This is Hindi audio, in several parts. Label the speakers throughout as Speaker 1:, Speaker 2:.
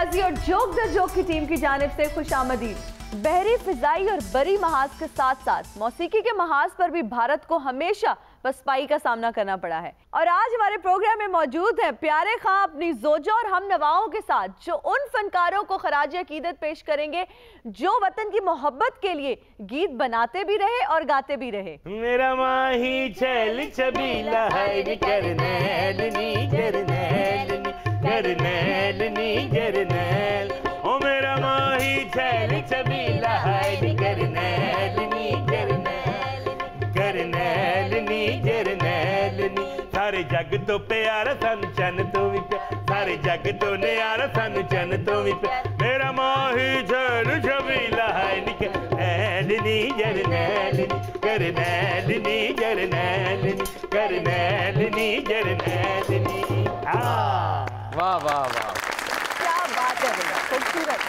Speaker 1: नियाजी और जोक द जोक की टीम की जानिब से खुशामदीद। बहरी, फिजाई और बरी महाज के साथ साथ मौसीकी के महाज पर भी भारत को हमेशा पसपाई का सामना करना पड़ा है। और आज हमारे प्रोग्राम में मौजूद है प्यारे खां अपनी जोजा और हम नवाओं के साथ, जो उन फनकारों को खराज अकीदत पेश करेंगे जो वतन की मोहब्बत के लिए गीत बनाते भी रहे और गाते भी रहे।
Speaker 2: मेरा माही छल छबीला है करनैलनी जरनैलनी करनैलनी जरनैल, ओ मेरा माही छल छबीला है करनैलनी जरनैल करनैलनी जरनैलनी। सारे जग तो प्यारा सानू चन तो भी प्यारा, सारे जग तो न्यारा सानू चन तो भी प्यारा। मेरा माही छल छबीला है करनैलनी जरनैलनी करनैलनी जरनैलनी करनैलनी जरनैलनी।
Speaker 3: वाह वाह वाह,
Speaker 1: क्या बात है भैया, खूबसूरत।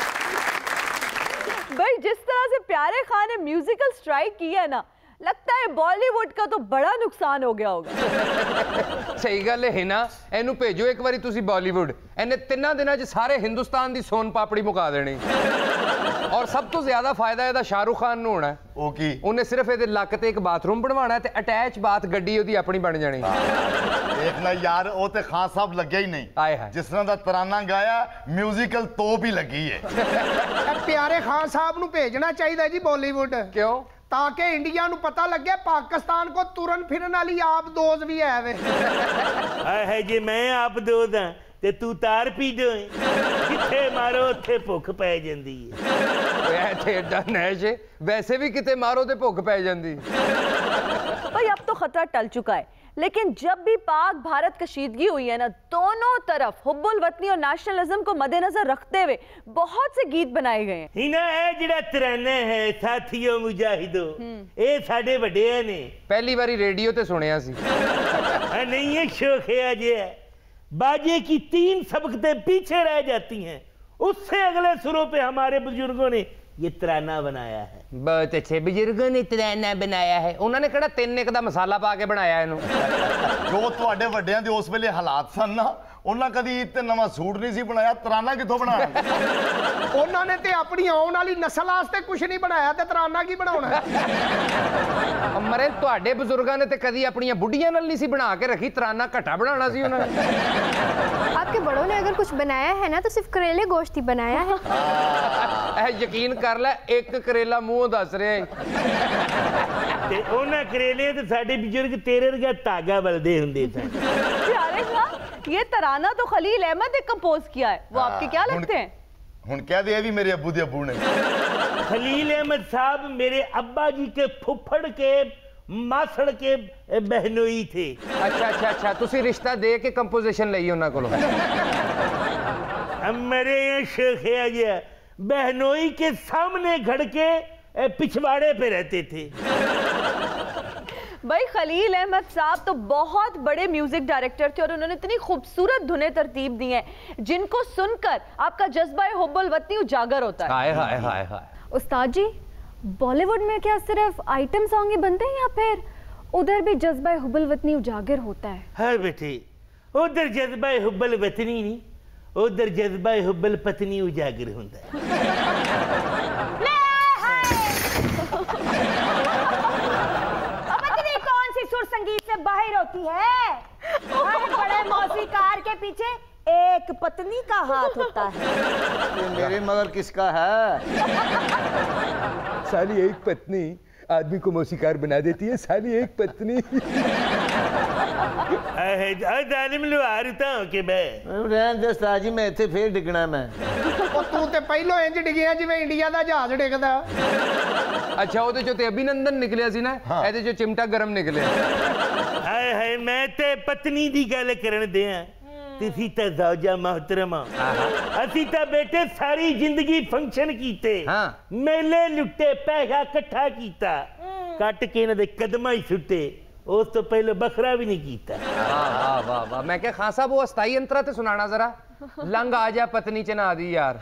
Speaker 1: भाई जिस तरह से प्यारे खान ने म्यूजिकल स्ट्राइक किया है ना, लगता है बॉलीवुड का तो बड़ा नुकसान हो गया होगा।
Speaker 3: सही गल है ना, एनू भेजो एक बारी तुसी बॉलीवुड, एने 3 दिनों च सारे हिंदुस्तान दी सोन पापड़ी मुका देनी। और सब तो ज्यादा फायदा ਇਹਦਾ शाहरुख खान ਨੂੰ ਹੋਣਾ। ਉਹ ਕੀ, ਉਹਨੇ ਸਿਰਫ ਇਹਦੇ ਲੱਕ ਤੇ ਇੱਕ ਬਾਥਰੂਮ ਬਣਵਾਉਣਾ ਤੇ ਅਟੈਚ ਬਾਥ ਗੱਡੀ ਉਹਦੀ ਆਪਣੀ ਬਣ ਜਾਣੀ।
Speaker 4: ਦੇਖ ਲੈ ਯਾਰ, ਉਹ ਤੇ ਖਾਨ ਸਾਹਿਬ ਲੱਗਿਆ ਹੀ ਨਹੀਂ। ਆਏ ਹਾਏ, ਜਿਸ ਤਰ੍ਹਾਂ ਦਾ ਤਰਾਨਾ ਗਾਇਆ, ਮਿਊਜ਼ੀਕਲ ਤੋਪ ਹੀ ਲੱਗੀ ਹੈ।
Speaker 5: ਪਿਆਰੇ ਖਾਨ ਸਾਹਿਬ ਨੂੰ ਭੇਜਣਾ ਚਾਹੀਦਾ ਜੀ ਬਾਲੀਵੁੱਡ।
Speaker 3: ਕਿਉਂ?
Speaker 5: ताकि इंडिया नु पता लगे पाकिस्तान को तुरन फिरन वाली आप दोज भी है वे।
Speaker 2: है जी, मैं आप दोज हाँ ते तू तार पी दो, जिथे मारो उत्थे भुख पै जांदी है।
Speaker 3: ते एडा नैश है, वैसे भी किते मारो ते भुख पै जांदी।
Speaker 1: भाई अब तो खतरा टल चुका है, लेकिन जब भी पाक भारत कशीदगी हुई है ना, दोनों तरफ हुब्बुल वतनी और नेशनलिज्म को मद्देनजर रखते हुए बहुत से गीत बनाए गए हैं।
Speaker 2: हिना है जिहड़ा तराना है साथियों मुजाहिदो, ए साडे वड्डियां ने
Speaker 3: पहली बारी रेडियो ते सुनिया सी।
Speaker 2: नहीं ये शोखिया जे है, बाजे की 3 सबकतें पीछे रह जाती हैं, उससे अगले सुरों पे हमारे बुजुर्गों ने ये तराना बनाया है।
Speaker 3: बहुत अच्छे बुजुर्गों ने तराना बनाया है। उन्होंने केड़ा 3 एक दा मसाला पा के बनाया इनू।
Speaker 4: जो तुहाडे वड्डियां दे उस वेले हालात सन ना, उन्हां कदी ते नवां सूट नहीं सी बनाया, तराना किथों बनाया?
Speaker 5: उन्होंने ते अपनी आउण वाली नस्ल वास्ते कुछ नहीं बनाया ते तराना की बनाउणा है?
Speaker 3: मरे तुहाडे बुजुर्गां ने ते कदी अपनी बुढ़ियां नाल नहीं सी बना के रखी, तराना घटा बनाना सी उन्होंने।
Speaker 6: आपके बड़ों ने अगर कुछ बनाया है ना तो सिर्फ करेले गोश्त ही बनाया है।
Speaker 3: यकीन कर ले, एक करेला मुंह दस रहे
Speaker 2: ते उन्हां करेले ते साडे बुजुर्ग तेरे वर्गा धागा बलदे हुंदे सन।
Speaker 1: प्यारे खां, ये तराना तो खलील अहमद ने कंपोज किया है, वो आपके क्या लगते हैं?
Speaker 4: हुन कह दे भी मेरे अब्बू दे अब्बू ने।
Speaker 2: खलील अहमद साहब मेरे अब्बा जी के फुफड़ के मासड़ के बहनोई थे।
Speaker 3: अच्छा अच्छा अच्छा, तुसी रिश्ता दे के कंपोजिशन लई उन्हां कोलों।
Speaker 2: मेरे शेखिया गया बहनोई के सामने खड़ के पिछवाड़े पे रहते थे।
Speaker 1: भाई खलील अहमद साहब तो बहुत बड़े म्यूजिक डायरेक्टर थे और उन्होंने इतनी खूबसूरत धुनें तरतीब दी हैं जिनको सुनकर आपका जज्बा हुब्बुल वतनी उजागर होता है।
Speaker 3: हाय हाय हाय हाय।
Speaker 6: उस्ताद जी, बॉलीवुड में क्या सिर्फ आइटम सॉन्ग ही बनते हैं या फिर उधर भी जज्बा हुब्बुल वतनी उजागर होता है?
Speaker 2: हाँ बेटे, उधर जज्बा हुब्बुल वतनी नहीं, उधर जज्बा हुब्बुल पत्नी उजागर होता है।
Speaker 7: सुर संगीत से बाहर होती है, हर बड़े मौसीकार के पीछे एक पत्नी का हाथ होता है।
Speaker 8: ये मेरे मगर किसका है?
Speaker 9: साली एक पत्नी आदमी को मौसीकार बना देती है, साली एक पत्नी।
Speaker 2: जालिम लुहार तो के बे
Speaker 8: रहन दे उस्ताद जी, मैं इत्थे फिर डिगना मैं।
Speaker 5: ਉਹ ਤੂੰ ਤੇ ਪਹਿਲੋਂ ਇੰਜ ਡਿੱਗਿਆ ਜਿਵੇਂ ਇੰਡੀਆ ਦਾ ਜਹਾਜ਼ ਡਿੱਗਦਾ।
Speaker 3: अच्छा, ਉਹਦੇ ਚੋਂ ਤੇ ਅਭਿਨੰਦਨ ਨਿਕਲਿਆ ਸੀ ਨਾ, ਇਹਦੇ ਚੋਂ ਚਿਮਟਾ ਗਰਮ ਨਿਕਲਿਆ।
Speaker 2: ਹਾਏ ਹਾਏ, ਮੈਂ ਤੇ ਪਤਨੀ ਦੀ ਗੱਲ ਕਰਨ ਦਿਆਂ, ਤੁਸੀਂ ਤਾਂ ਜ਼ੌਜਾ ਮੁਹਤਰਮਾ। ਅਸੀਂ ਤਾਂ ਬੇਟੇ ਸਾਰੀ ਜ਼ਿੰਦਗੀ ਫੰਕਸ਼ਨ ਕੀਤੇ, ਮੇਲੇ ਲੁੱਟੇ, ਪੈਸਾ ਇਕੱਠਾ ਕੀਤਾ, ਕੱਟ ਕੇ ਇਹਨਾਂ ਦੇ ਕਦਮਾਂ ਹੀ ਸੁੱਟੇ, उस तो पहले बखरा भी नहीं कीता।
Speaker 3: वाह वाह वाह। मैं क्या खान साहब वो अस्थाई अंतरा ते सुनाना जरा, लंग आ जा पत्नी च ना दी यार।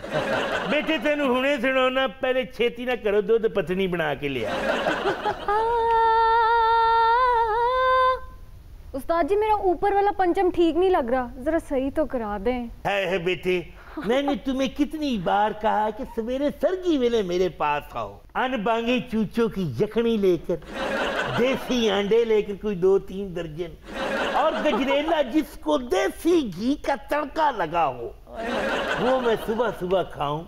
Speaker 2: बेटे तेनू हुणे सुनाना, पहले छेती ना करो, दूध पत्नी बना के लिया।
Speaker 6: उस्ताद जी, मेरा ऊपर वाला पंचम ठीक नहीं लग रहा, जरा सही तो करा दें।
Speaker 2: है बेटे, मैंने तुम्हें कितनी बार कहा कि सवेरे सरगी वेले मेरे पास आओ, अनबांगे चूचों की यखनी लेकर, देसी अंडे लेकर कोई 2-3 दर्जन, और गजरेला जिसको देसी घी का तड़का लगा हो, वो मैं सुबह सुबह खाऊं,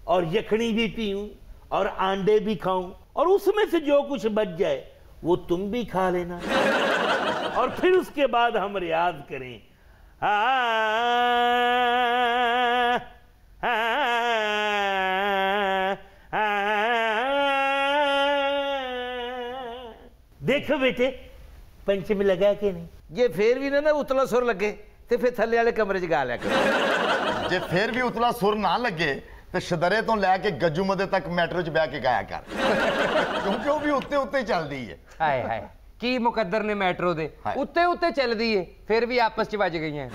Speaker 2: और यखनी भी पीऊं, और अंडे भी खाऊं, और उसमें से जो कुछ बच जाए वो तुम भी खा लेना, और फिर उसके बाद हम रियाज करें। देखो बेटे, पंचमी लगा के नहीं?
Speaker 8: जे फिर भी ना उतला सुर लगे तो फिर थल्ले वाले कमरे च गा लिया करो।
Speaker 4: जे फिर भी उतला सुर ना लगे तो शदरे तो लैके गज्जू मदे तक मेट्रो च बह के गाया कर, क्योंकि वो भी उत्ते उत्ते चलदी है।
Speaker 3: हाय हाय, की मुकद्दर ने मेट्रो दे उत्ते उत्ते चलदी है, फिर भी आपस च बज गई हैं।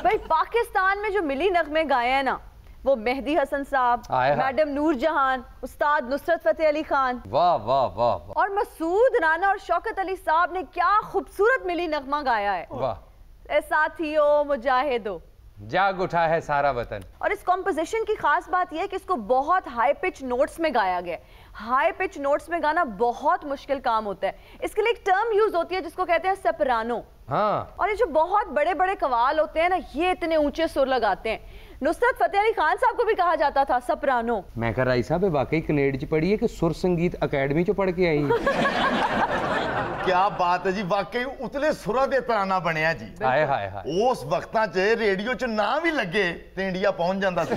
Speaker 1: भाई पाकिस्तान में जो मिली नगमे गाए हैं ना, वो मेहदी हसन साहब, मैडम नूरजहान, उस्ताद नुसरत फतेह अली खान,
Speaker 3: वाह वाह वाह वाह,
Speaker 1: और मसूद राना और शौकत अली साहब ने क्या खूबसूरत मिली नगमा गाया है।
Speaker 3: वाह।
Speaker 1: ए साथियों मुजाहिदो,
Speaker 3: जाग उठा है सारा वतन।
Speaker 1: और इस कॉम्पोजिशन की खास बात यह है कि इसको बहुत हाई पिच नोट्स में गाया गया है। हाई पिच नोट्स में गाना बहुत मुश्किल काम होता है। इसके लिए एक टर्म यूज होती है जिसको कहते हैं सोप्रानो।
Speaker 3: हाँ।
Speaker 1: और ये जो बहुत बड़े बड़े कवाल होते हैं ना, ये इतने ऊंचे सुर लगाते हैं। नुसरत फतेह अली खान साहब को भी कहा जाता था सोप्रानो।
Speaker 3: मैं कह रहा साहब वाकई कनेडा च पढ़ी है कि सुर संगीत अकेडमी चो पढ़ के आई है।
Speaker 4: क्या बात है जी, वाकई उतले सुरा दे तराना बनया जी।
Speaker 3: हाय हाय हाय,
Speaker 4: उस वक्तां च रेडियो च ना भी लगे ते इंडिया पहुंच जांदा सी।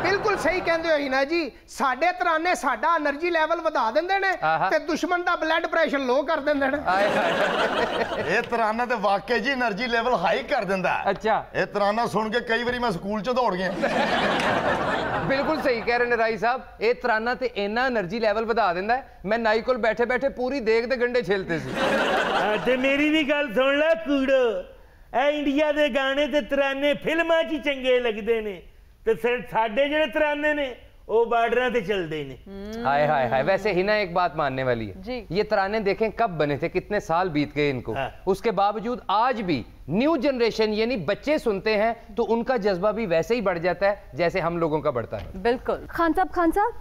Speaker 5: बिल्कुल सही कहंदे हो हिना जी, साडे तराने साडा एनर्जी लेवल वधा दिंदे ने ते दुश्मन दा ब्लड प्रेशर लो कर दिंदे ने।
Speaker 3: हाय हाय,
Speaker 4: ये तराना ते वाकई जी एनर्जी लेवल हाई कर दिंदा है।
Speaker 3: अच्छा,
Speaker 4: ये तराना सुन के कई बारी मैं स्कूल च दौड़ गया।
Speaker 3: बिल्कुल सही कह रहे ने राई साहब, ये तराना ते इन्ना एनर्जी लेवल वधा दिंदा है, मैं नाई कोल बैठे बैठे पूरी देग दे गंडे छेलते सी।
Speaker 2: ते मेरी भी गल सुन ला कूड़ो, ए इंडिया दे गाने ते तराने फिल्मां च चंगे लगदे ने, ते साडे जेड़े तराने ने वो बार्डरां ते चलदे ने।
Speaker 3: हाय हाय हाय, वैसे हिना एक बात मानने वाली है, ये तराने देखें कब बने थे, कितने साल बीत गए इनको, उसके बावजूद आज भी न्यू जनरेशन यानी बच्चे सुनते हैं तो उनका जज्बा भी वैसे ही बढ़ जाता है जैसे हम लोगों का बढ़ता है।
Speaker 1: बिल्कुल।
Speaker 6: खान साहब,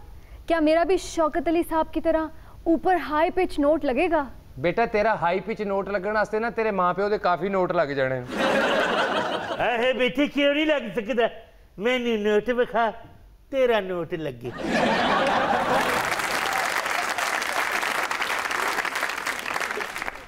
Speaker 6: क्या मेरा भी शौकत अली साहब की तरह ऊपर हाई पिच नोट लगेगा?
Speaker 3: बेटा तेरा हाई पिच नोट लगने वास्ते ना तेरे मां प्यो दे काफी नोट लग जाने।
Speaker 2: अहे बेटे क्यों नहीं लग सकता, मैंने नोट विखा, तेरा नोट लगे।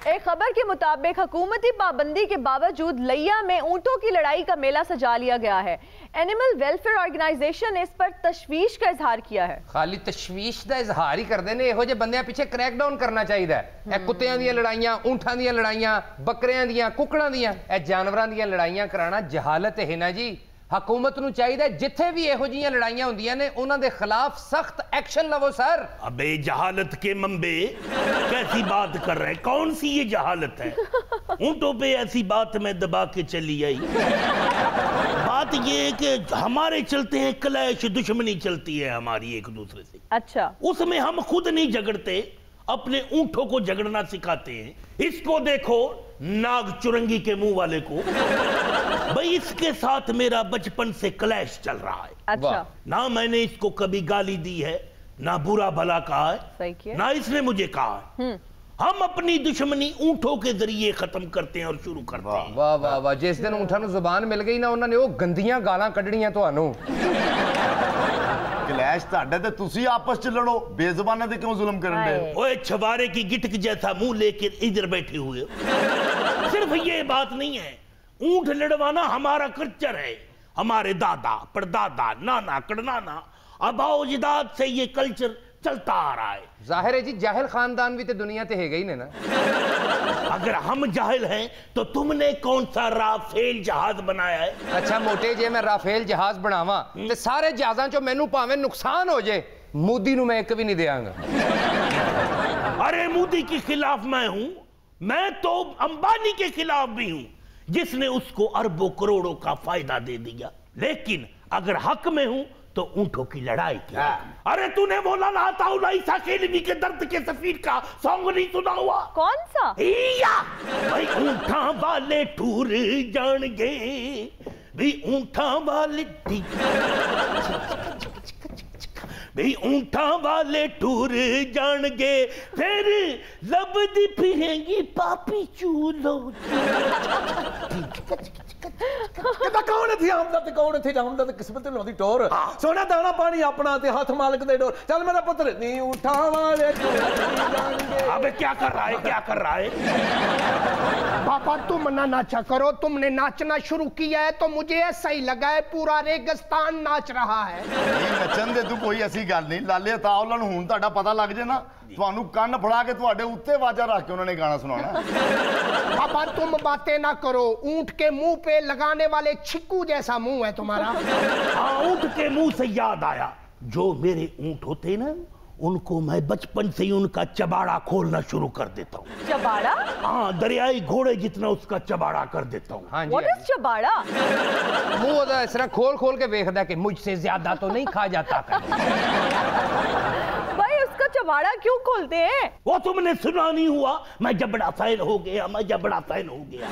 Speaker 1: एक खबर के मुताबिक हुकूमती पाबंदी के बावजूद लिया में ऊंटों की लड़ाई का मेला सजा लिया गया है। एनिमल वेलफेयर ऑर्गेनाइजेशन ने इस पर तशवीश का इजहार किया है।
Speaker 3: खाली तशवीश का इजहार ही करते हैं, इहो जे बंदियां पीछे क्रैकडाउन करना चाहिए। कुत्तियां दी लड़ाइयां, ऊंटां दी लड़ाइयां, बकरियां दी, कुकड़ां दी, जानवरां दी लड़ाइयां कराना जहालत है ना जी। हुकूमत नूं चाहिए जिथे भी इहो जिहियां लड़ाइयां हुंदियां ने उन्हां दे खिलाफ सख्त एक्शन लवो सर।
Speaker 2: अबे जहालत के मंबे कैसी बात कर रहे हैं, कौन सी ये जहालत है? ऊंटों पे ऐसी बात मैं दबा के चली आई। बात ये है कि हमारे चलते हैं क्लैश, दुश्मनी चलती है हमारी एक दूसरे से।
Speaker 1: अच्छा,
Speaker 2: उसमें हम खुद नहीं झगड़ते, अपने ऊंटों को झगड़ना सिखाते हैं। इसको देखो नाग चुरंगी के मुंह वाले को, भाई इसके साथ मेरा बचपन से क्लैश चल रहा है।
Speaker 1: अच्छा,
Speaker 2: ना मैंने इसको कभी गाली दी है, ना बुरा भला कहा है,
Speaker 1: सही किया।
Speaker 2: ना इसने मुझे कहा है। हम अपनी दुश्मनी ऊंटों के जरिए खत्म करते हैं और शुरू करते हैं।
Speaker 3: वाह वाह वाह, जिस दिन ऊंटां नूं जुबान मिल गई ना उन्होंने वो गंदियां गालां कढ़नियां तुहानूं।
Speaker 4: क्लैश ताड़े ते तुसी आपस च लड़ो, बेजुबाने ते क्यों जुल्म करन दे?
Speaker 2: ओए छवारे की गिटक जैसा मुंह लेके इधर बैठे हुए हो। सिर्फ ये बात नहीं है, ऊंट लड़वाना हमारा कल्चर है। हमारे दादा परदादा नाना कड़नाना अबाउजदाद से ये कल्चर चलता आ रहा है।
Speaker 3: जाहिर है जी, जाहिल खानदान भी तो दुनिया ते है गई ने ना।
Speaker 2: अगर हम जाहिल हैं तो तुमने कौन सा राफेल जहाज बनाया है?
Speaker 3: अच्छा मोटे जे मैं राफेल जहाज बनावा ते सारे जहाजां चो मैनू भावें नुकसान हो जाए, मोदी नू मैं एक भी नहीं देंगा।
Speaker 2: अरे मोदी के खिलाफ मैं हूं, मैं तो अंबानी के खिलाफ भी हूं जिसने उसको अरबों करोड़ों का फायदा दे दिया। लेकिन अगर हक में हूं तो ऊंटों की लड़ाई की। अरे तूने बोला ना था उलाइसा केलवी के दर्द के सफीर का सॉन्ग नहीं सुना हुआ?
Speaker 1: कौन सा?
Speaker 2: भाई ऊंटा वाले टूर जान गए, भी ऊंठा वाले भी ऊंठा वाले टूर जाणगे फिर लबदी फिरेंगी पापी चूलो।
Speaker 8: किदा कौन थी हमदर्द कौन थी हमदर्द किस्मत लाउंदी टोर सोना दाना पानी अपना ते हाथ मालिक दे डोर। चल मेरा पुत्र नी ऊंठा वाले टूर जाणगे।
Speaker 2: अबे क्या कर रहा है, क्या कर रहा है?
Speaker 5: पापा तुम ना नाचा करो, तुमने नाचना शुरू किया है तो मुझे ऐसा ही लगा है पूरा रेगिस्तान नाच रहा है।
Speaker 4: नचन दे तू कोई ऐसी गल नहीं लाले तावलन हुन ਤੁਹਾਡਾ पता लग जे ना ਤੁਹਾਨੂੰ ਕੰਨ ਫੜਾ ਕੇ ਤੁਹਾਡੇ ਉੱਤੇ ਵਾਜਾ ਰੱਖ ਕੇ ਉਹਨਾਂ ਨੇ ਗਾਣਾ ਸੁਣਾਉਣਾ।
Speaker 5: पापा तुम बातें ना करो, ऊंट के मुंह पे लगाने वाले छिक्कू जैसा मुंह है तुम्हारा।
Speaker 2: हाँ, ऊंट के मुंह से याद आया, जो मेरे ऊंट होते ना उनको मैं बचपन से ही उनका चबाड़ा खोलना शुरू कर देता हूँ।
Speaker 1: चबाड़ा?
Speaker 2: हाँ, दरियाई घोड़े जितना उसका चबाड़ा कर देता हूँ।
Speaker 3: हाँ
Speaker 1: What is चबाड़ा?
Speaker 3: मुंह ओदा इस तरह खोल खोल के देखदा कि मुझसे ज्यादा तो नहीं खा जाता
Speaker 1: भाई उसका चबाड़ा क्यों खोलते हैं?
Speaker 2: वो तुमने सुना नहीं हुआ, मैं जबड़ा फैन हो गया, मैं जबड़ा फैन हो गया।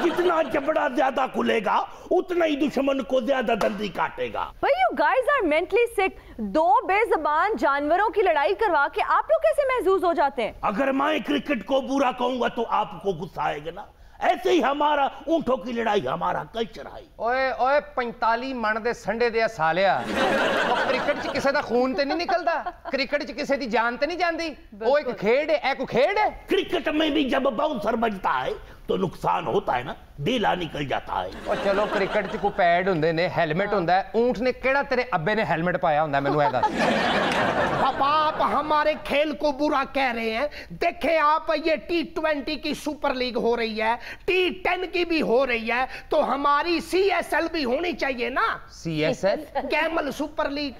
Speaker 2: जितना जबड़ा ज्यादा खुलेगा उतना ही दुश्मन को ज्यादा दंडी काटेगा।
Speaker 1: भाई you guys are mentally sick। दो बेज़बान जानवरों की लड़ाई करवा के आप लोग कैसे महसूस हो जाते हैं?
Speaker 2: अगर मैं क्रिकेट को बुरा कहूंगा तो आपको गुस्सा आएगा ना। ऐसे ही हमारा ऊंटों की लड़ाई हमारा कल्चर है।
Speaker 3: ओए ओए 45 मन दे संडे दे सालिया, क्रिकेट च किसी दा खून ते नहीं निकलदा, क्रिकेट च किसी दी जान ते नहीं जांदी। ओ एक खेड है, एक खेड है।
Speaker 2: क्रिकेट में भी जब बाउंसर बजता है तो नुकसान होता है ना, ढीला निकल जाता है।
Speaker 3: और चलो क्रिकेट च कोई पैड हुंदे ने, हेलमेट हुंदा है, ऊंट ने केड़ा तेरे अब्बे ने हेलमेट पाया हुंदा मैनू ए दस।
Speaker 5: पापा आप हमारे खेल को बुरा कह रहे हैं। देखें आप, ये T20 की सुपर लीग हो रही है, T10 की भी हो रही है, तो हमारी CSL भी होनी चाहिए ना।
Speaker 3: CSL?
Speaker 5: Camel super league.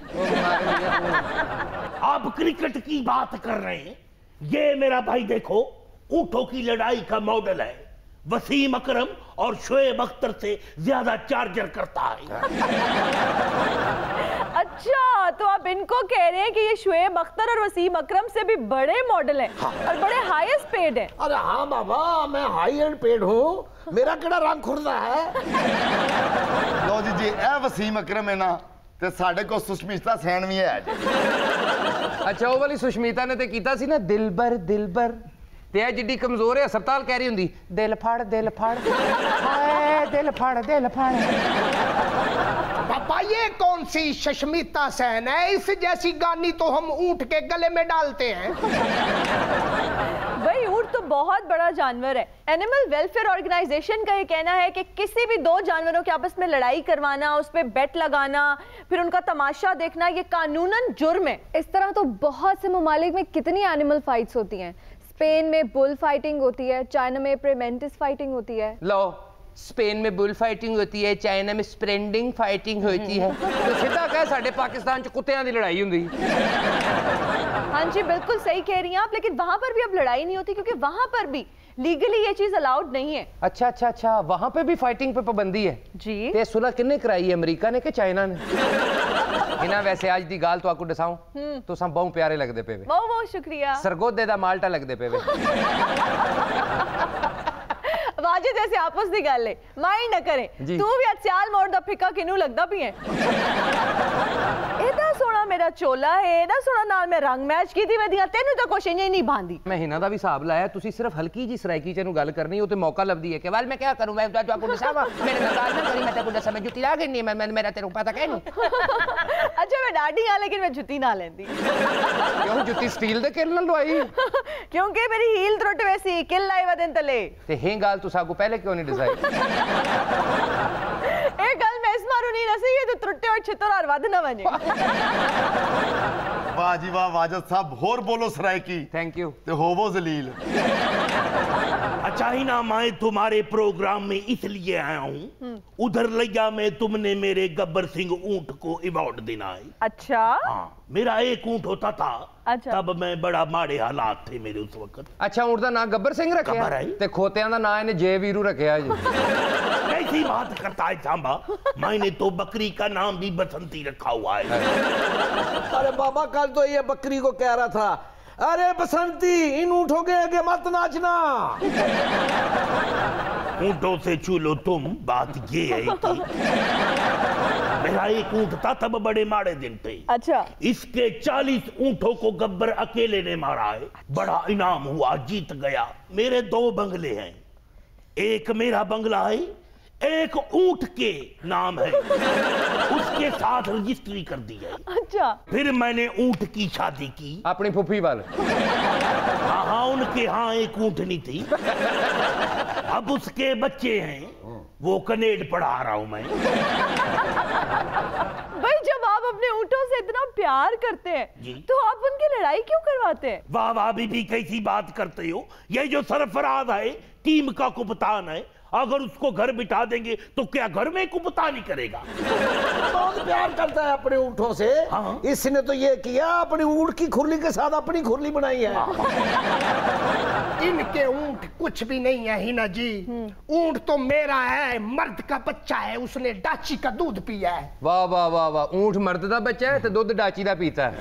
Speaker 2: आप क्रिकेट की बात कर रहे हैं, ये मेरा भाई देखो ऊंटों की लड़ाई का मॉडल है। वसीम अकरम और शोएब अख्तर से ज्यादा चार्जर करता है।
Speaker 1: अच्छा, तो आप इनको कह रहे हैं कि ये शोएब अख्तर और वसीम अकरम से भी बड़े मॉडल हैं और बड़े हाईएस्ट पेड हैं।
Speaker 8: अरे हाँ बाबा, मैं हाई एंड पेड हूँ, मेरा केड़ा रंग खुरदा है।
Speaker 4: लो जी ए वसीम अकरम है ना, ते साडे को सुष्मिता सेन भी है।
Speaker 3: अच्छा, वो वाली सुष्मिता ने ते कीता सी ना दिलबर दिलबर, ते जिड्डी कमजोर है अस्पताल कह रही हुंदी दिल फड़ हाय दिल फड़।
Speaker 5: पापा ये कौन सी सुष्मिता सेन है? इस जैसी गानी तो हम ऊंट के गले में डालते हैं।
Speaker 1: भाई ऊंट तो बहुत बड़ा जानवर है। एनिमल वेलफेयर ऑर्गेनाइजेशन का ये कहना है कि किसी भी दो जानवरों के आपस में लड़ाई करवाना, उस पर बेट लगाना, फिर उनका तमाशा देखना, ये कानूनन जुर्म है।
Speaker 6: इस तरह तो बहुत से ममालिक में कितनी एनिमल फाइट्स होती हैं। स्पेन में बुल फाइटिंग होती है, चाइना में प्रेमेंटिस फाइटिंग होती है।
Speaker 3: लो, स्पेन में बुल फाइटिंग होती है, चाइना में स्प्रेंडिंग फाइटिंग होती है, तो सीधा कह साडे पाकिस्तान च कुत्तियां दी लड़ाई हुंदी।
Speaker 1: हाँ जी, बिल्कुल सही कह रही हैं आप, लेकिन वहां पर भी अब लड़ाई नहीं होती क्योंकि वहां पर भी लीगली ये चीज अलाउड नहीं है।
Speaker 3: अच्छा, वहां पे भी फाइटिंग पे पाबंदी है
Speaker 1: जी।
Speaker 3: ते सुलह किन्ने कराई है, अमेरिका ने कि चाइना ने? इना वैसे आज दी गाल तो आपको दसाऊं, तुसां बहुत प्यारे लगदे पे वे।
Speaker 1: बहुत शुक्रिया।
Speaker 3: सरगोदे दा माल्टा लगदे पे वे।
Speaker 1: वाजिद जैसे आपस दी गल है, माइंड न करें। तू भी अचाल मोड़ दा फिक्का किनू लगदा पई है? एदा सोना मेरा चोला है, एदा सोना नाल मैं रंग मैच कीती वदियां, तेनू तो कुछ इंज नहीं भांदी।
Speaker 3: मैं हिना दा भी हिसाब लाया, तुसी सिर्फ हल्की जी सराइकी च नु गल करनी, ओ ते मौका लभदी है कि वाल मैं क्या करूं, मैं तो आपको दसावा, मेरे नाल गाल ना करी, मैं तेको दसा, मैं जुत्ती ला गई, मैं मेरा तेरे पता कहनी।
Speaker 1: अच्छा मैं डाडी हां, लेकिन मैं जुत्ती ना लेंदी।
Speaker 3: क्यों जुत्ती स्टील दे किल ना लवाई?
Speaker 1: क्योंकि मेरी हील त्रुट वैसी किल लाई वदन तले।
Speaker 3: ते हे गाल तुसा को पहले क्यों नहीं डिसाइड?
Speaker 1: ए गल मैं इस मारू नहीं नसी, ये तो त्रुटे और छितर और वध ना बने।
Speaker 4: वाह जी वाह वाजिद साहब, होर बोलो सराइकी।
Speaker 3: Thank you.
Speaker 4: ते होवो जलील।
Speaker 2: अच्छा ही ना, मैं तुम्हारे प्रोग्राम में इसलिए आया हूँ, उधर लिया में तुमने मेरे गब्बर सिंह ऊंट को अवार्ड देना है।
Speaker 1: अच्छा?
Speaker 2: हाँ, मेरा एक ऊंट होता था।
Speaker 1: अच्छा।
Speaker 2: तब मैं बड़ा माड़े हालात थे मेरे उस वक्त।
Speaker 3: अच्छा, ऊंट दा नाम गब्बर सिंह रखया ते खोतियां दा नाम इन्हें जय वीरू रखया जी।
Speaker 2: कैसी बात करता है सांबा, मैंने तो बकरी का नाम भी बसंती रखा हुआ है।
Speaker 8: अरे बाबा, कल तो ये बकरी को कह रहा था, अरे बसंती इन ऊँटों के आगे मत नाचना।
Speaker 2: ऊंटों से चूलो तुम, बात ये है कि मेरा एक ऊंट था, तब बड़े माड़े दिन थे।
Speaker 1: अच्छा।
Speaker 2: इसके 40 ऊंटों को गब्बर अकेले ने मारा है। बड़ा इनाम हुआ, जीत गया। मेरे 2 बंगले हैं, एक मेरा बंगला है, एक ऊंट के नाम है, उसके साथ रजिस्ट्री कर दी है।
Speaker 1: अच्छा।
Speaker 2: फिर मैंने ऊंट की शादी की
Speaker 3: अपनी फूफी वाल।
Speaker 2: हाँ, उनके यहाँ एक ऊंटनी थी, अब उसके बच्चे हैं, वो कनेड पढ़ा रहा हूं मैं।
Speaker 1: भाई जब आप अपने ऊंटों से इतना प्यार करते हैं तो आप उनकी लड़ाई क्यों करवाते हैं?
Speaker 2: वाह वाह बीबी, कैसी बात करते हो। ये जो सरफराज है, टीम का कप्तान है, अगर उसको घर बिठा देंगे तो क्या घर में कुपतानी करेगा?
Speaker 8: बहुत प्यार करता है अपने ऊंटों से।
Speaker 2: हाँ।
Speaker 8: इसने तो ये किया, अपनी ऊंट की खुरली के साथ अपनी खुरली बनाई है।
Speaker 5: इनके ऊंट कुछ भी नहीं है हिना जी। ऊंट तो मेरा है, मर्द का बच्चा है, उसने डाची का दूध पिया है।
Speaker 3: वाह वाह वाह वाह, ऊंट मर्द दा बच्चा है तो दूध डाची दा पीता है।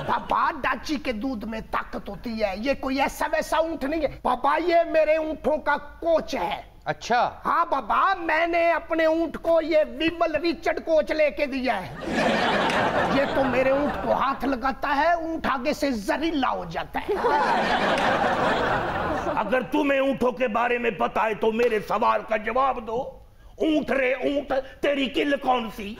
Speaker 5: पापा डाची के दूध में ताकत होती है, ये कोई ऐसा वैसा ऊंट नहीं है पापा, ये मेरे ऊंटों का कोच है।
Speaker 3: अच्छा।
Speaker 5: हाँ बाबा, मैंने अपने ऊंट को ये विमल रिचर्ड कोच लेके दिया है। ये तो मेरे ऊंट को हाथ लगाता है, ऊंट आगे से जहरीला हो जाता है।
Speaker 2: अगर तुम्हें ऊंटों के बारे में पता है तो मेरे सवाल का जवाब दो। ऊंट रे ऊंट, तेरी किल कौन सी?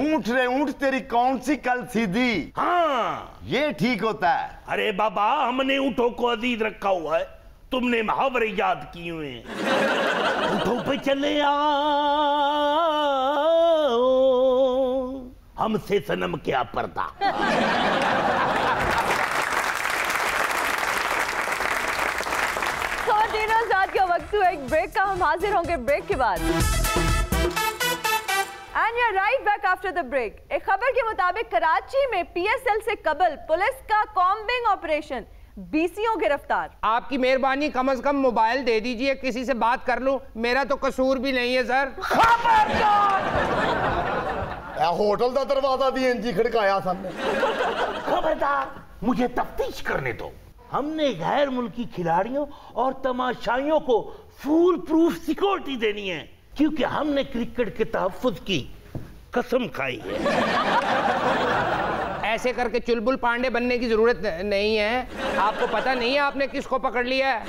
Speaker 4: ऊंट रे ऊंट, तेरी कौन सी कल सीधी?
Speaker 2: हाँ,
Speaker 4: ये ठीक होता है।
Speaker 2: अरे बाबा, हमने ऊंटों को अजीज रखा हुआ है, तुमने मुहावरे याद किए हुए हैं। ऊंटों पे चले आओ, हमसे सनम क्या पर्दा।
Speaker 1: साथ का वक्त हुआ एक ब्रेक का, हम हाजिर होंगे ब्रेक के बाद। And you are right back after the break. एक खबर के मुताबिक कराची में पीएसएल से कबल पुलिस का कॉम्बिंग ऑपरेशन, बीसीओ गिरफ्तार।
Speaker 3: आपकी मेहरबानी, कम से कम मोबाइल दे दीजिए, किसी से बात कर लूं, मेरा तो कसूर भी नहीं है सर।
Speaker 4: होटल का दरवाजा भी इंजी खड़काया सामने।
Speaker 2: खबरदार, मुझे तफ्तीश करने दो। हमने गैर मुल्की खिलाड़ियों और तमाशाइयों को फूल प्रूफ सिक्योरिटी देनी है, क्योंकि हमने क्रिकेट के तहफ्फुज की कसम खाई है।
Speaker 3: ऐसे करके चुलबुल पांडे बनने की जरूरत नहीं है। आपको पता नहीं है आपने किसको पकड़ लिया है?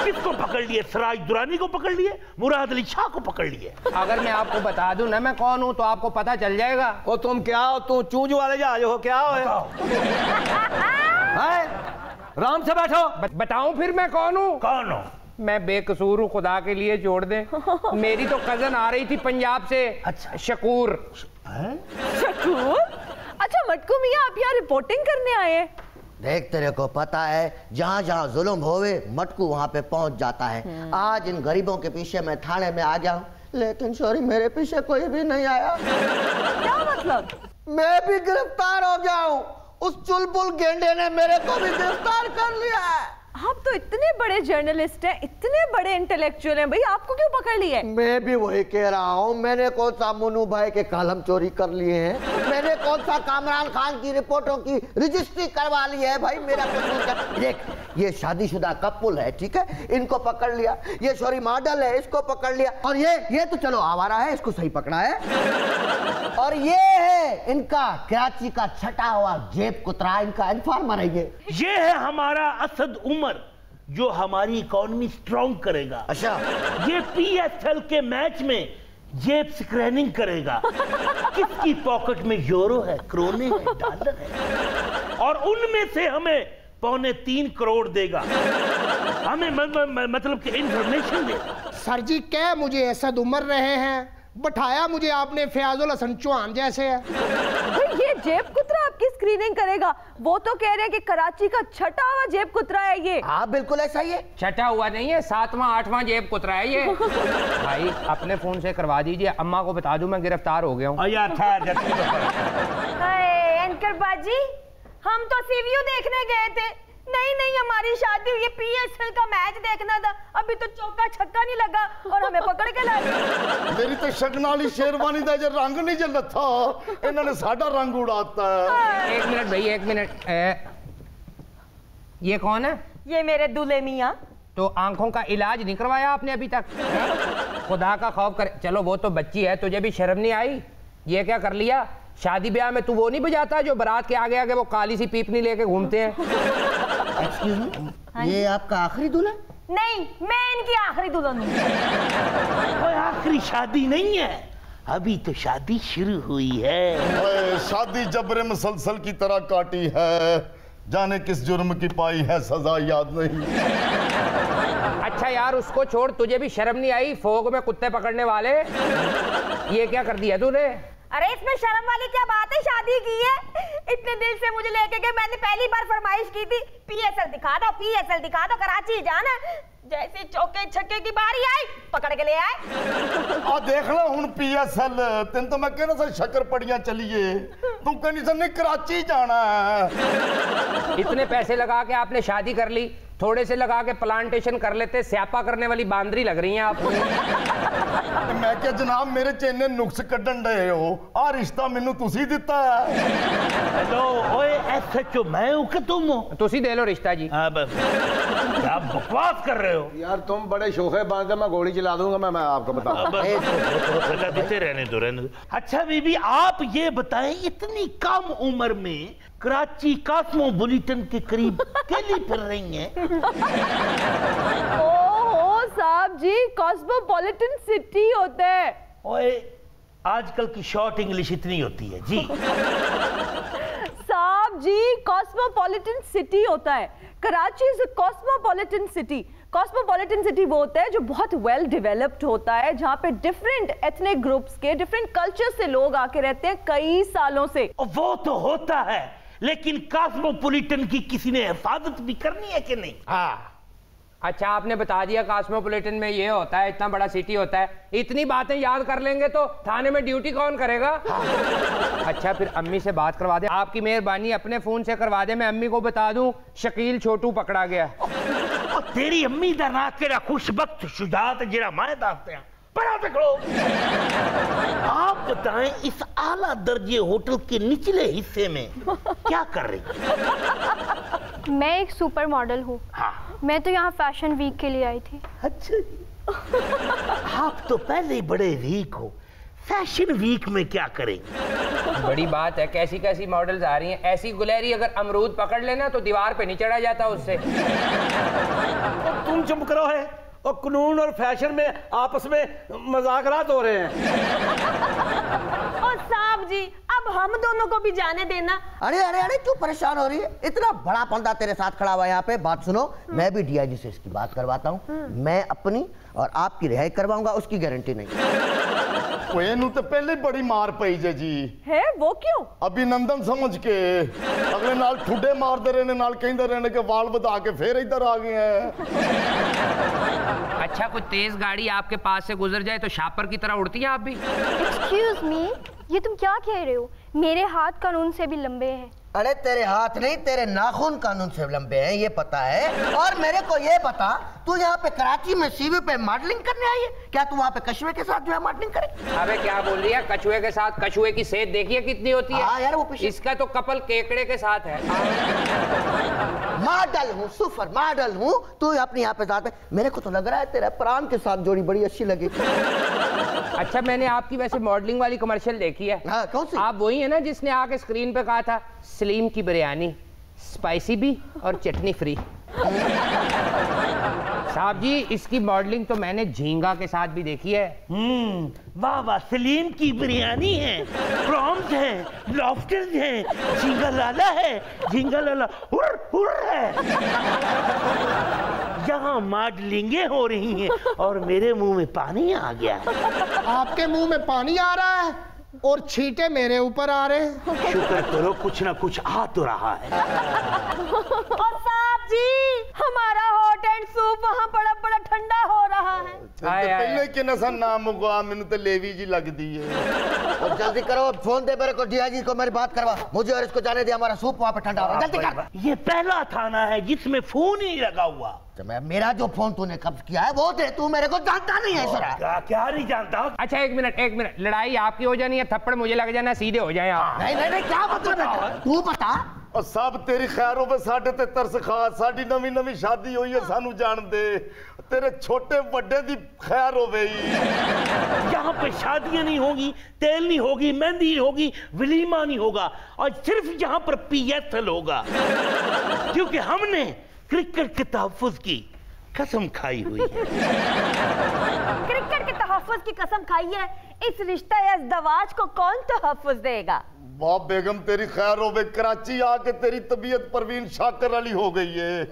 Speaker 2: किसको पकड़ लिए? सिराज दुरानी को पकड़ लिए, मुराद अली शाह को पकड़ लिए।
Speaker 3: अगर मैं आपको बता दूं ना मैं कौन हूं तो आपको पता चल जाएगा।
Speaker 8: ओ तुम क्या हो? तुम चूज वाले जहाज हो क्या हो? आराम से बैठो।
Speaker 3: बताऊं फिर मैं कौन हूं?
Speaker 2: कौन हो?
Speaker 3: मैं बेकसूर हूँ, खुदा के लिए छोड़ दे। मेरी तो कजन आ रही थी पंजाब से।
Speaker 2: अच्छा।
Speaker 3: शकूर।
Speaker 1: शकूर? अच्छा मटकू मियां, आप यहाँ रिपोर्टिंग करने आए हैं?
Speaker 10: देख, तेरे को पता है जहाँ जहाँ जुल्म होवे मटकू वहाँ पे पहुँच जाता है। आज इन गरीबों के पीछे मैं थाने में आ गया हूँ, लेकिन सॉरी मेरे पीछे कोई भी नहीं आया।
Speaker 1: क्या मतलब?
Speaker 10: मैं भी गिरफ्तार हो गया हूँ। उस चुलबुल गेंडे ने मेरे को भी गिरफ्तार कर लिया है।
Speaker 1: आप तो इतने बड़े जर्नलिस्ट हैं, इतने बड़े इंटेलेक्चुअल हैं, भाई आपको क्यों पकड़ लिया है?
Speaker 10: मैं भी वही कह रहा हूँ, मैंने कौन सा मुन्नू भाई के कॉलम चोरी कर लिए हैं? मैंने कौन सा कामरान खान की रिपोर्टों की रजिस्ट्री करवा ली है? भाई मेरा कसूर क्या? देख, ये शादीशुदा कपल है, ठीक है, इनको पकड़ लिया। ये सॉरी मॉडल है, इसको पकड़ लिया। और ये तो चलो आवारा है, इसको सही पकड़ा है। और ये है इनका कराची का छटा हुआ जेब कुतरा, इनका इन्फॉर्मर है
Speaker 2: ये है हमारा असद उमर, जो हमारी इकोनॉमी स्ट्रॉन्ग करेगा।
Speaker 10: अच्छा।
Speaker 2: ये पीएसएल के मैच में जेब स्क्रैनिंग करेगा। किसकी पॉकेट में यूरो है, क्रोने है, डॉलर है, और उनमें से हमें 3.25 करोड़ देगा। हमें मतलब कि इंफॉर्मेशन देगा।
Speaker 5: सर जी क्या मुझे असद उमर रहे हैं? बैठाया मुझे आपने फयाजुल हसन चौहान जैसे है।
Speaker 1: ये जेब कुतरा आपकी स्क्रीनिंग करेगा? वो तो कह रहे हैं कि कराची का छठा हुआ जेब कुतरा है ये।
Speaker 10: हाँ बिल्कुल ऐसा ही है।
Speaker 3: छठा हुआ नहीं है, 7वां 8वां जेब कुतरा है ये। भाई अपने फोन से करवा दीजिए, अम्मा को बता दूं मैं गिरफ्तार हो गया हूँ।
Speaker 7: एंकर बाजी, हम तो सीवीयू देखने गए थे। नहीं हमारी शादी हुई है, पीएसएल का मैच देखना था। अभी तो चौका छक्का नहीं लगा और हमें पकड़ के ला गए।
Speaker 4: मेरी तो शगनाली शेरवानी दा जो रंग नहीं जल था, इन्होंने साडा रंग उड़ाता है।
Speaker 3: एक मिनट भाई, एक मिनट। ये कौन है?
Speaker 7: ये मेरे दूल्हे मियां।
Speaker 11: तो आंखों का इलाज नहीं करवाया आपने अभी तक? खुदा का खौफ कर, चलो वो तो बच्ची है, तुझे भी शर्म नहीं आई? ये क्या कर लिया? शादी ब्याह में तू वो नहीं बजाता जो बारात के आगे आगे वो काली सी पीपनी लेके घूमते हैं?
Speaker 10: ये आपका आखिरी दुल्हन?
Speaker 7: नहीं, मैं इनकी आखिरी दुल्हन हूँ।
Speaker 2: आखिरी शादी नहीं है, अभी तो शादी शुरू हुई है।
Speaker 4: शादी जबरे मुसलसल की तरह काटी है, जाने किस जुर्म की पाई है सजा याद नहीं।
Speaker 11: अच्छा यार उसको छोड़, तुझे भी शर्म नहीं आई? फोग में कुत्ते पकड़ने वाले, ये क्या कर दिया तूने?
Speaker 7: अरे इसमें शर्म वाली क्या बात है, शादी की है। इतने दिल से मुझे लेके गए, मैंने पहली बार फरमाइश की थी PSL दिखा दो, PSL दिखा दो, कराची जाना। जैसे चौके छक्के की बारी आई, पकड़ के ले आए।
Speaker 4: आ देख लो हुन PSL, तेन तो मैं कहना सा शक्कर पड़ियां चलिए, तू कहनी सा नहीं कराची जाना है।
Speaker 11: इतने पैसे लगा के आपने शादी कर ली, थोड़े से लगा के प्लांटेशन कर लेते, स्यापा करने वाली बांदरी लग रही हैं आप।
Speaker 4: मैं क्या जनाब मेरे चेने नुक्स कड्डन डे हो, आ रिश्ता मैनू तुसी दिता है।
Speaker 2: हेलो ओए SHO मैं हूं कि तुम हो?
Speaker 11: तुसी दे लो रिश्ता जी।
Speaker 2: हाँ बस, क्या बकवास कर रहे हो
Speaker 8: यार? तुम बड़े शोखे बांध, मैं गोली चला दूंगा। मैं आपको बताऊं,
Speaker 2: देते रहने दो। अच्छा बीबी आप ये बताएं, इतनी कम उम्र में कराची कॉस्मोपॉलिटन के करीब अकेली फिर रही हैं?
Speaker 1: ओहो साहब जी, कॉस्मोपॉलिटन सिटी होता है।
Speaker 2: ओए आजकल की शॉर्ट इंग्लिश इतनी होती है जी।
Speaker 1: साहब जी, कॉस्मोपॉलिटन सिटी होता है। Karachi is a cosmopolitan city. Cosmopolitan city वो होता है जो बहुत वेल डेवलप्ड होता है, जहाँ पे डिफरेंट एथनिक ग्रुप्स के, डिफरेंट कल्चर से लोग आके रहते हैं कई सालों से।
Speaker 2: वो तो होता है, लेकिन कॉस्मोपॉलिटन की किसी ने हिफाजत भी करनी है कि नहीं?
Speaker 11: हाँ अच्छा आपने बता दिया कॉस्मोपॉलिटन में ये होता है, इतना बड़ा सिटी होता है। इतनी बातें याद कर लेंगे तो थाने में ड्यूटी कौन करेगा? अच्छा फिर अम्मी से बात करवा दे, आपकी मेहरबानी अपने फोन से करवा दे, मैं अम्मी को बता दूं शकील छोटू पकड़ा गया।
Speaker 2: तेरी अम्मी दा ना केड़ा खुशबख्त शुजात जेड़ा मैं दसते हैं बड़ा देखो। आप बताएं इस आला दर्जे होटल के निचले हिस्से में क्या कर रही?
Speaker 6: मैं एक सुपर मॉडल हूँ।
Speaker 2: हाँ।
Speaker 6: मैं तो यहाँ फैशन वीक के लिए आई थी।
Speaker 2: अच्छा आप तो पहले ही बड़े वीक हो, फैशन वीक में क्या करेंगे?
Speaker 11: बड़ी बात है, कैसी कैसी मॉडल्स आ रही हैं। ऐसी गुलहरी अगर अमरूद पकड़ लेना तो दीवार पे नहीं चढ़ा जाता उससे।
Speaker 8: तुम चुप करो है, और कानून और फैशन में आपस में मजाकरात हो रहे हैं।
Speaker 7: और साहब जी अब हम दोनों को भी जाने देना।
Speaker 10: अरे अरे अरे क्यों परेशान हो रही है? इतना बड़ा बंदा तेरे साथ खड़ा हुआ है यहाँ पे। बात सुनो, मैं भी DIG से इसकी बात करवाता हूँ। मैं अपनी और आपकी रिहाई करवाऊंगा, उसकी गारंटी नहीं।
Speaker 4: ओए नू तो पहले बड़ी मार पई जे जी
Speaker 1: है, वो क्यों?
Speaker 4: अभिनंदन समझ के अगले नाल ठुडे मार दे रहे नाल कहंदे रहने के वाल बधा के फिर इधर आ गए हैं।
Speaker 11: अच्छा कोई तेज गाड़ी आपके पास से गुजर जाए तो शापर की तरह उड़ती हैं आप भी?
Speaker 6: एक्सक्यूज मी, ये तुम क्या कह रहे हो? मेरे हाथ कानून से भी लंबे हैं।
Speaker 10: अरे तेरे हाथ नहीं, तेरे नाखून कानून से लंबे हैं, ये पता है। और मेरे को ये बता, तू यहाँ पे कराची में CV पे मॉडलिंग करने आई है क्या? तू वहाँ पे कछुए के साथ जो है मॉडलिंग करे?
Speaker 11: अबे क्या बोल रही है? कछुए के साथ? कछुए की सेहत देखिए कितनी होती है।
Speaker 10: हाँ यार वो
Speaker 11: इसका तो कपल केकड़े के साथ है।
Speaker 10: मॉडल हूँ, सुपर मॉडल हूँ, तू अपनी यहाँ पे साथ है। मेरे को तो लग रहा है तेरा प्राण के साथ जोड़ी बड़ी अच्छी लगी।
Speaker 11: अच्छा मैंने आपकी वैसे मॉडलिंग वाली कमर्शियल देखी है।
Speaker 10: हाँ, कौन सी?
Speaker 11: आप वही है ना जिसने आके स्क्रीन पे कहा था सलीम की बिरयानी स्पाइसी भी और चटनी फ्री। साहब जी इसकी मॉडलिंग तो मैंने झींगा के साथ भी देखी है।
Speaker 2: वाह वाह, सलीम की बिरयानी है, प्रॉन्स है, लॉबस्टर्स है, झींगा लाला है, झींगा लाला हुर हुर है। यहाँ मॉडलिंगे हो रही हैं और मेरे मुंह में पानी आ गया है।
Speaker 5: आपके मुंह में पानी आ रहा है और छींटे मेरे ऊपर आ रहे हैं।
Speaker 2: शुक्र करो कुछ ना कुछ आ तो रहा है।
Speaker 7: और साहब जी हमारा हॉट एंड सूप वहाँ बड़ा ठंडा हो रहा है।
Speaker 4: पहले के नसा नाम होगा, मैंने तो लेवी जी लग दी है।
Speaker 10: और जल्दी करो, फोन दे मेरे को, DIG को मेरी बात करवा, मुझे और इसको जाने दे, हमारा सूप वहाँ पे ठंडा हो रहा है। जल्दी कर।
Speaker 2: ये पहला थाना है जिसमें फोन ही लगा हुआ।
Speaker 10: तो मैं मेरा जो फोन तूने कब्ज किया है वो दे, तू मेरे को जानता नहीं है सर।
Speaker 2: क्या नहीं जानता?
Speaker 11: अच्छा एक मिनट, लड़ाई आपकी हो जानी है, थप्पड़ मुझे लग जाना, सीधे हो जाए आप।
Speaker 10: नहीं, क्या मतलब है? तू बता
Speaker 4: और सब तेरी खैर होवे, साडे ते तरस खा, साडी नवी नवी शादी होई है, सानू जान दे, तेरे छोटे बड़े दी खैर होवे।
Speaker 2: यहाँ पे शादियां नहीं होगी, तेल नहीं होगी, मेहंदी नहीं होगी, वलीमा नहीं होगा, और सिर्फ यहाँ पर PSL होगा, क्योंकि हमने क्रिकेट के तहफ़्फ़ुज़ की कसम खाई हुई है।
Speaker 7: क्रिकेट के तहफ़्फ़ुज़ की कसम खाई है, इस रिश्ते इज़्दवाज को कौन तहफ़्फ़ुज़ देगा?
Speaker 4: वाह बेगम तेरी खैर होवे, कराची आके तेरी तबीयत परवीन शाकर वाली हो गई है।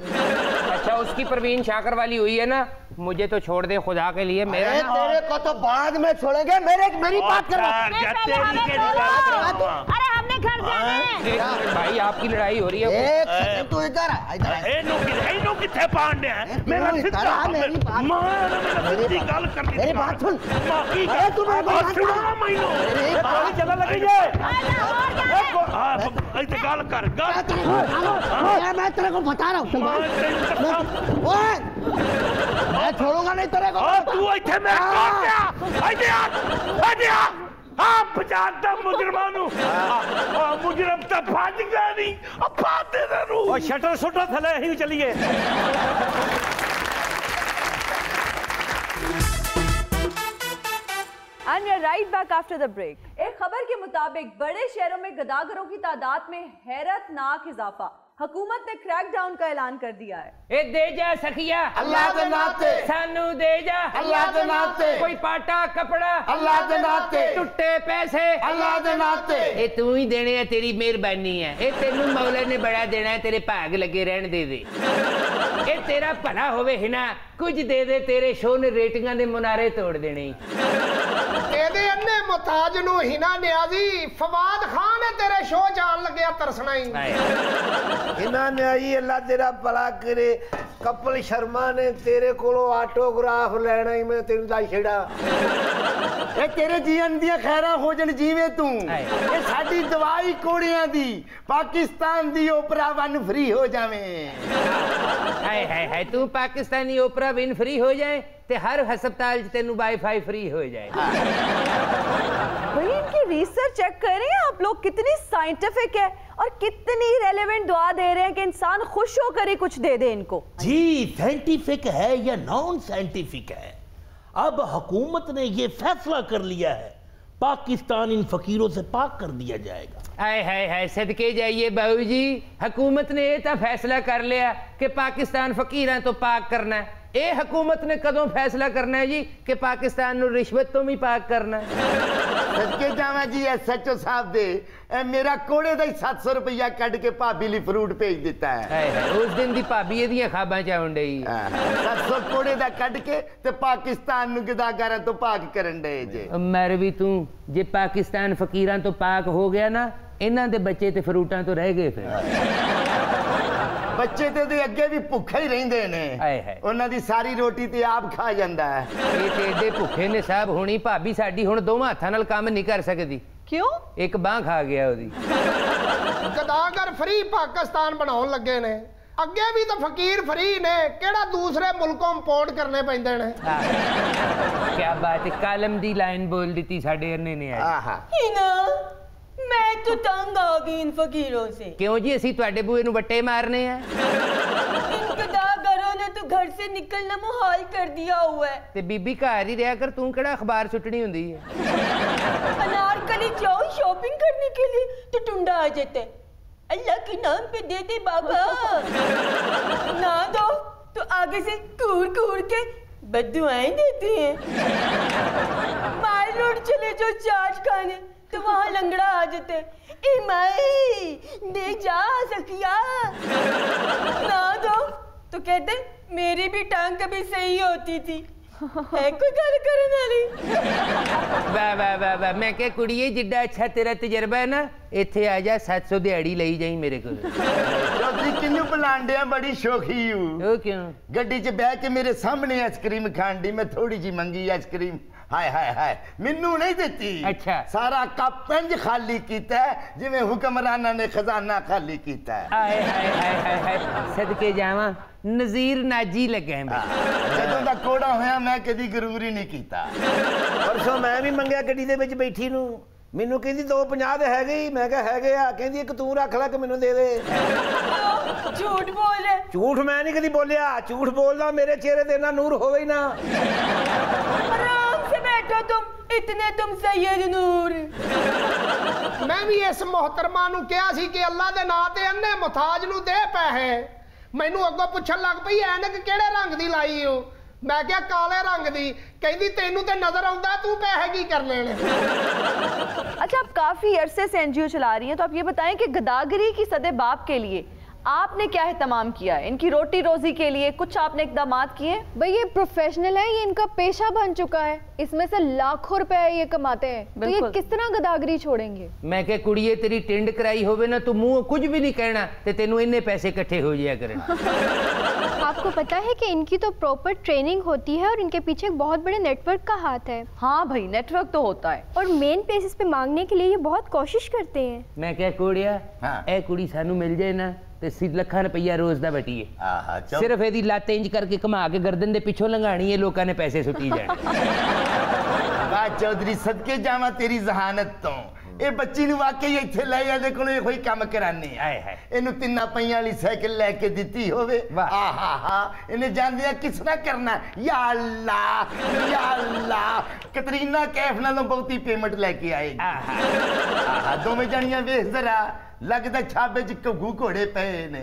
Speaker 11: अच्छा उसकी परवीन शाकर वाली हुई है ना, मुझे तो छोड़ दे खुदा के लिए। मेरा
Speaker 10: तेरे को तो बाद में छोड़ेंगे, मेरी बात करो।
Speaker 7: अरे हमने घर जाना है।
Speaker 11: भाई आपकी लड़ाई हो रही है।
Speaker 10: एक सेकंड तू इधर आ, इधर आ।
Speaker 2: नो किथे पांडे है मेरा सिद्धा
Speaker 10: मेरी बात
Speaker 2: गल करनी,
Speaker 10: मेरी बात सुन।
Speaker 2: अरे तू मेरी बात सुन, मेरी बात चला लगी है। ऐसे गल कर,
Speaker 10: मैं तेरे को बता रहा हूँ, मैं छोड़ूंगा नहीं तेरे को।
Speaker 2: तू ऐसे मैं आप बचाता मुजरमानू, मुजरम तो फंस गया नहीं, अब फाते दे और शटर सुटा थले ही चलिए।
Speaker 1: And we are right back after the break. एक खबर के मुताबिक बड़े शहरों में गदागरों की तादाद में हैरतनाक इजाफा, हुकूमत ने क्रैकडाउन का ऐलान कर दिया है।
Speaker 11: ए दे जा सखिया
Speaker 4: अल्लाह दे नाते,
Speaker 11: सानू दे जा
Speaker 4: अल्लाह दे नाते,
Speaker 11: कोई पाटा कपड़ा
Speaker 4: अल्लाह दे नाते,
Speaker 11: टुट्टे पैसे
Speaker 4: अल्लाह दे नाते।
Speaker 11: ए तू ही देने है, तेरी मेहरबानी है। ए तेनू मौला ने बड़ा देना है, तेरे भाग लगे रहन दे दे। ए तेरा भला होवे हिना, कुछ दे दे, तेरे शो ने रेटिंगां दे मुनारे तोड़ देने।
Speaker 5: ਇਹਦੇ ਅੰਨੇ ਮੁਤਾਜ ਨੂੰ ਹਿਨਾ ਨਿਆਜ਼ੀ ਫਵਾਦ ਖਾਨ ਹੈ ਤੇਰੇ ਸ਼ੋਅ ਜਾਣ ਲੱਗਿਆ ਤਰਸਣਾ ਹੀ।
Speaker 8: हिना न्याई अल्लाह तेरा भला करे, कपिल शर्मा ने तेरे कोलों ऑटोग्राफ लेना ही मैं तेन दा छेड़ा।
Speaker 10: ਇਹ ਤੇਰੇ ਜੀਵਨ ਦੀਆਂ ਖੈਰਾਂ ਹੋ ਜਣ ਜੀਵੇਂ ਤੂੰ। ਇਹ ਸਾਡੀ ਦਵਾਈ ਕੋੜਿਆਂ ਦੀ, ਪਾਕਿਸਤਾਨ ਦੀ ਓਪਰਾ ਵਨ ਫ੍ਰੀ ਹੋ ਜਾਵੇਂ।
Speaker 11: हाय हाय हाय, तू पाकिस्तानी ओपरा विन फ्री हो जाए ते हर हस्पताल च तेनू वाईफाई फ्री हो जाए।
Speaker 1: भाई इनकी रिसर्च चेक कर रहे हैं आप लोग, कितनी साइंटिफिक है और कितनी रेलेवेंट दुआ दे रहे हैं कि इंसान खुश होकर ही कुछ दे दे इनको।
Speaker 2: जी साइंटिफिक है या नॉन साइंटिफिक है, अब हुकूमत ने ये फैसला कर लिया है, पाकिस्तान इन फकीरों से पाक कर दिया जाएगा।
Speaker 11: हाय हाय हाय, सदके जाइए बाबू जी, हुकूमत ने ये तो फैसला कर लिया कि पाकिस्तान फकीरां तो पाक करना है। ये हुकूमत ने कदों फैसला करना है जी कि पाकिस्तान नू रिश्वत तो भी पाक करना है।
Speaker 10: सदके जावा जी SHO साहब दे, मेरा कोड़े दा 700 रुपया कट के भाभी ली फ्रूट भेज दिता है।
Speaker 11: हाय हाय, उस दिन दी भाभी एदियां खाबां चाउण डई।
Speaker 10: 700 कोड़े दा कट के ते पाकिस्तान नू गदागारां तो पाक करन डे जे।
Speaker 11: मर भी तू, जे पाकिस्तान फकीरां तो पाक हो गया ना, इन्हां दे बच्चे ते फ्रूटां तो रह गए फिर।
Speaker 10: बच्चे ते दे अगे भी भुखे ही रहिंदे ने, उन्हां दी सारी रोटी ते आप खा जांदा है।
Speaker 11: ये ते एडे भुखे ने साहब, हुणी भाभी साडी हुण दोवां हत्थां नाल काम नहीं कर सकदी।
Speaker 1: क्यों?
Speaker 11: एक बांह खा गया ओदी।
Speaker 5: गदागर फ्री पाकिस्तान बनाउण लगे ने, अगे भी तो फकीर फ्री ने, केड़ा दूसरे मुल्कों इंपोर्ट करने पैंदे ने।
Speaker 11: क्या बात है, कालम दी लाइन बोल दी साडे अन्ने ने आज।
Speaker 7: मैं तो तंग आ गई इन फकीरों से।
Speaker 11: क्यों जी, असी तुहाडे बूए नू बट्टे मारने हैं।
Speaker 7: इन गदागरों ने तो घर से निकलना मुहाल कर दिया हुआ है।
Speaker 11: ते बीबी घर ही रहा कर, तू केड़ा अखबार सुटनी हुंदी है।
Speaker 7: अनारकली जाओ शॉपिंग करने के लिए तो टुंडा आ जाता है। अल्लाह के नाम पे दे दे बाबा, ना दो तो आगे से कूर कूर के बद्दुआएं देती हैं। माल रोड चले जो चाट खाने तो वहां लंगड़ा आ जाते, ए माई दे जा सखिया, ना दो तो कहते मेरी भी टांग कभी सही होती थी। है कोई गल करने वाली?
Speaker 11: वाह वाह वाह वाह, मैं क्या कुड़िए जिड्डा अच्छा तेरा तजर्बा है ना, इत्थे आ जा, 700 दिहाड़ी लई जाई मेरे को।
Speaker 10: चौधरी किन्नू बुलांडे बड़ी शौकी हूं।
Speaker 11: ओ क्यों?
Speaker 10: गड्डी च बैठ के मेरे सामने आइसक्रीम खान दी, मैं थोड़ी जी मंगी आइसक्रीम, हाय हाय हाय, मिन्नू नहीं देती।
Speaker 11: अच्छा,
Speaker 10: सारा कप इंज खाली कीता है जिवें हुक्मराना ने खजाना खाली कीता है।
Speaker 11: हाय हाय हाय हाय हाय, सदके जावां, नज़ीर नाजी लगे हैं।
Speaker 10: जदों दा कोड़ा होया मैं कदी गरूर ही नहीं कीता।
Speaker 2: परसों मैं भी मंगया गड्डी दे विच बैठी नू,
Speaker 8: ਮੈਨੂੰ ਕਹਿੰਦੀ 250 ਦੇ ਹੈਗੇ ਹੀ। ਮੈਂ ਕਿਹਾ ਹੈਗੇ ਆ। ਕਹਿੰਦੀ ਇੱਕ ਤੂੰ ਰੱਖ ਲੈ ਕਿ ਮੈਨੂੰ ਦੇ ਦੇ।
Speaker 7: झूठ बोल रहे।
Speaker 8: ਝੂਠ ਮੈਂ ਨਹੀਂ ਕਦੀ ਬੋਲਿਆ। ਝੂਠ ਬੋਲਦਾ ਮੇਰੇ ਚਿਹਰੇ ਤੇ ਇੰਨਾ ਨੂਰ ਹੋਵੇ ਹੀ ना।
Speaker 7: आराम से बैठो तुम, इतने तुम सैयद नूर।
Speaker 5: मैं भी इस मोहतरमा नूं कहा सी कि अल्लाह दे नां ते अन्ने मुताज नूं दे पैसे। मैनू अगों पुछन लग पई ऐनक किहड़े रंग दी लाई हो। मैं क्या काले रंग दी। कहती तेनू ते नजर आउंदा तू पैसे की करने ने।
Speaker 1: अच्छा, आप काफी अरसे से एनजीओ चला रही हैं, तो आप ये बताएं कि गदागरी की सदे बाप के लिए आपने क्या एहतमाम किया है? इनकी रोटी रोजी के लिए कुछ आपने इकदाम किए?
Speaker 6: भाई ये प्रोफेशनल है, ये इनका पेशा बन चुका है, इसमें से लाखों रुपए ये कमाते हैं, तो ये किस तरह गदागरी छोड़ेंगे?
Speaker 11: मैं क्या कुड़िए तेरी टिंड कराई होवे ना, तू मुंह कुछ भी नहीं कहना ते तेनू इन्ने पैसे इकट्ठे हो जाया करें।
Speaker 6: आपको पता है कि इनकी तो प्रॉपर ट्रेनिंग होती है और इनके पीछे एक बहुत बड़े नेटवर्क का हाथ है।
Speaker 1: हाँ भाई, नेटवर्क तो होता है
Speaker 6: और मेन प्लेसेस पे मांगने के लिए ये बहुत कोशिश करते हैं।
Speaker 11: मैं क्या कुड़िया ए कुड़ी सानू मिल जाए ना ते ਲੱਖਾਂ ਰੁਪਈਆ ਰੋਜ਼ ਦਾ ਬਟੀਏ। ਸਿਰਫ ਇਹਦੀ ਲੱਤ ਇੰਜ ਕਰਕੇ ਘੁਮਾ ਕੇ ਗਰਦਨ ਦੇ ਪਿੱਛੋਂ ਲੰਘਾਣੀ ਹੈ, ਲੋਕਾਂ ਨੇ ਪੈਸੇ ਸੁੱਟੀ ਜਾਣੇ।
Speaker 4: ਵਾਹ ਚੌਧਰੀ, ਸਦਕੇ ਜਾਵਾਂ ਤੇਰੀ ਜ਼ਹਾਨਤ ਤੋਂ। ਇਹ ਬੱਚੀ ਨੂੰ ਵਾਕਈ ਇੱਥੇ ਲੈ ਜਾਂਦੇ ਕੋਲੇ ਕੋਈ ਕੰਮ ਕਰਾਣੇ ਆਏ ਹੈ। ਇਹਨੂੰ 3 ਪਹੀਆਂ ਵਾਲੀ ਸਾਈਕਲ ਲੈ ਕੇ ਦਿੱਤੀ ਹੋਵੇ, ਆਹਾ ਇਹਨੇ ਜਾਂਦਿਆਂ ਕਿਸ ਤਰ੍ਹਾਂ ਕਰਨਾ, ਯਾ ਅੱਲਾ ਯਾ ਅੱਲਾ। ਕਤਰੀਨਾ ਕੈਫ ਨਾਲੋਂ ਬਹੁਤੀ ਪੇਮੈਂਟ ਲੈ ਕੇ ਆਏਗੀ। ਆਹਾ ਦੋਵੇਂ ਜਣੀਆਂ ਵੇਖ ਜ਼ਰਾ, लगता छाबे च घू घोड़े पे ने।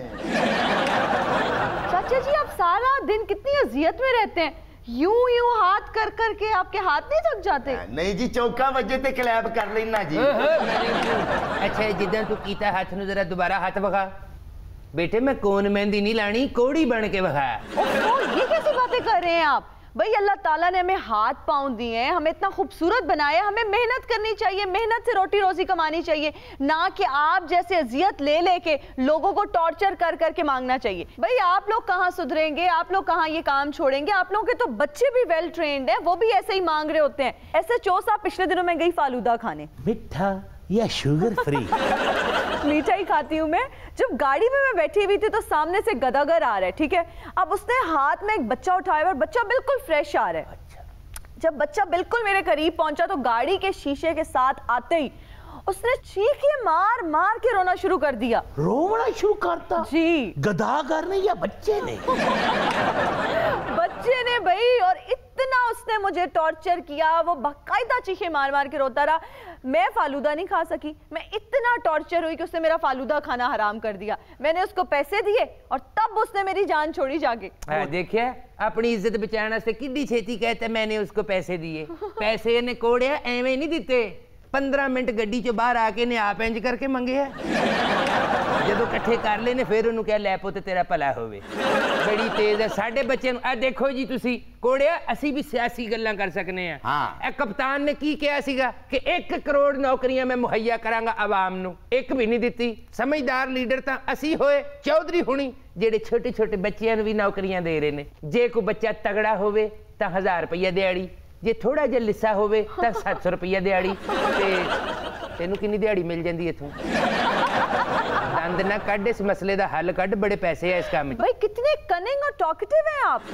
Speaker 1: चाचा जी, आप सारा दिन कितनी अजियत में रहते हैं, यूं हाथ कर कर के आपके हाथ नहीं थक जाते?
Speaker 4: नहीं जी, चौका वजे ते क्लैप कर लेना जी।
Speaker 11: अच्छा, जिद्दां तू कीता हाथ नु जरा दोबारा हाथ वखा। बेटे मैं कौन मेहंदी नहीं लानी, कोड़ी बन के वखा।
Speaker 1: ये कैसी बातें कर रहे हैं आप? भाई अल्लाह ताला ने हमें हाथ पाँव दिए हैं, हमें इतना खूबसूरत बनाया, हमें मेहनत करनी चाहिए, मेहनत से रोटी रोजी कमानी चाहिए, ना कि आप जैसे अजियत ले लेके लोगों को टॉर्चर कर करके मांगना चाहिए। भाई आप लोग कहाँ सुधरेंगे, आप लोग कहाँ ये काम छोड़ेंगे? आप लोगों के तो बच्चे भी वेल ट्रेन्ड हैं, वो भी ऐसे ही मांग रहे होते हैं। ऐसे चो साहब पिछले दिनों में गई फालूदा खाने।
Speaker 2: मिठा या शुगर फ्री?
Speaker 1: मीठा ही खाती हूँ मैं। जब गाड़ी में मैं बैठी हुई थी तो सामने से गदागर आ रहा है, ठीक है। अब उसने हाथ में एक बच्चा उठाया और बच्चा बिल्कुल फ्रेश आ रहा है। जब बच्चा बिल्कुल मेरे करीब पहुंचा तो गाड़ी के शीशे के साथ आते ही उसने चीखे मार मार के रोना शुरू कर दिया।
Speaker 2: रोना शुरू करता?
Speaker 1: जी।
Speaker 2: गदागर ने या बच्चे ने?
Speaker 1: बच्चे ने भाई, और इतना उसने मुझे टॉर्चर किया, वो बाकायदा चीखे मार मार के रोता रहा। मैं फालूदा नहीं खा सकी, मैं इतना टॉर्चर हुई कि उसने मेरा फालूदा खाना हराम कर दिया। मैंने उसको पैसे दिए और तब उसने मेरी जान छोड़ी जाके।
Speaker 11: देखिए अपनी इज्जत बचाने से किड्डी छेती कहते मैंने उसको पैसे दिए। पैसे ने कोड़िया एवें नहीं दिते, 15 मिनट गड्डी चो बाहर आके ने आप इंज करके मंगे है। जो कट्ठे कर लेने फिर उन्होंने क्या लै पुत तेरा भला होवे। बड़ी तेज है साडे बच्चे नूं। आ देखो जी तुसी कोड़िया, असी भी सियासी गल्लां कर सकने हैं। हाँ। कप्तान ने की कहा सीगा कि 1 करोड़ नौकरियां मैं मुहैया करांगा आवाम नूं, एक भी नहीं दिती। समझदार लीडर तां असी होए, चौधरी हुणी जेड़े छोटे छोटे बच्चियां नूं भी नौकरियां दे रहे ने। जे कोई बच्चा तगड़ा होवे तां 1000 रुपया दिहाड़ी, जे थोड़ा जिहा लिस्सा होवे तां 700 रुपया दिहाड़ी। ते तेनू कितनी दिहाड़ी मिल जाती इथों? दंद ना कढ़, इस मसले का हल कढ़, बड़े पैसे है इस काम में।
Speaker 1: भाई कितने कनिंग और टॉकेटिव हैं आप।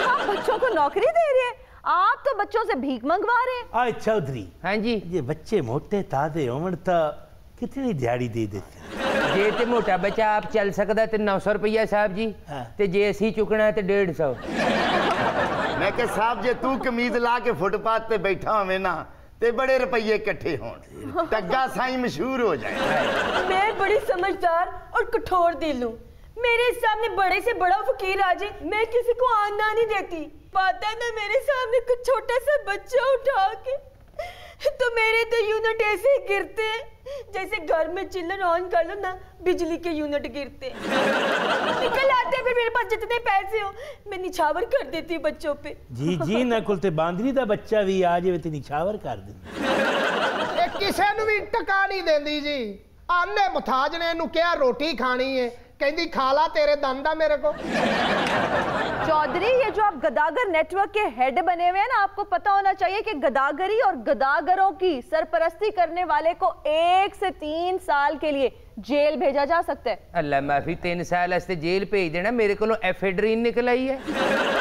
Speaker 1: आप बच्चों को नौकरी दे रहे हैं, आप तो बच्चों से भीख मंगवा रहे हैं।
Speaker 2: आए चौधरी,
Speaker 11: हाँ जी,
Speaker 2: ये बच्चे मोटे ताजे होवन तो कितनी दिहाड़ी दे देते?
Speaker 11: जे ते मोटा बच्चा आप चल सकता तो 900 रुपया साहब जी। ते जे असी चुकना तो 150।
Speaker 4: मैं कह साहब जे तू कमीज ला के फुटपाथ पे बैठा होवे ना ते बड़े रुपये इकट्ठे हों, टग्गा साईं मशहूर हो जाए।
Speaker 7: मैं बड़ी समझदार और कठोर दिल हूँ, मेरे सामने बड़े से बड़ा फकीर आ जाए मैं किसी को आना नहीं देती। पता ना मेरे सामने कुछ छोटा सा बच्चा उठा के तो मेरे तो यूनिट ऐसे ही गिरते हैं जैसे घर में चिल्लर ऑन कर लो ना, बिजली के यूनिट गिरते निकल आते। फिर मेरे पास जितने पैसे हो मैं निछावर कर देती बच्चों पे।
Speaker 2: जी जी ना कुल ते बांदरी दा बच्चा भी आ जाए ते निछावर कर दे।
Speaker 5: किसे नूं भी टका नहीं देंदी जी। आने मुताज ने इहनूं कहा रोटी खानी है, कहती खा ला तेरे दंद आ मेरे को।
Speaker 1: चौधरी, ये जो आप गदागर नेटवर्क के हेड बने हुए हैं ना, आपको पता होना चाहिए कि गदागरी और गदागरों की सरपरस्ती करने वाले को 1 से 3 साल के लिए जेल भेजा जा सकता है।
Speaker 11: अल्लाह माफी, 3 साल वास्ते जेल भेज देना? मेरे को एफेड्रीन निकल आई है।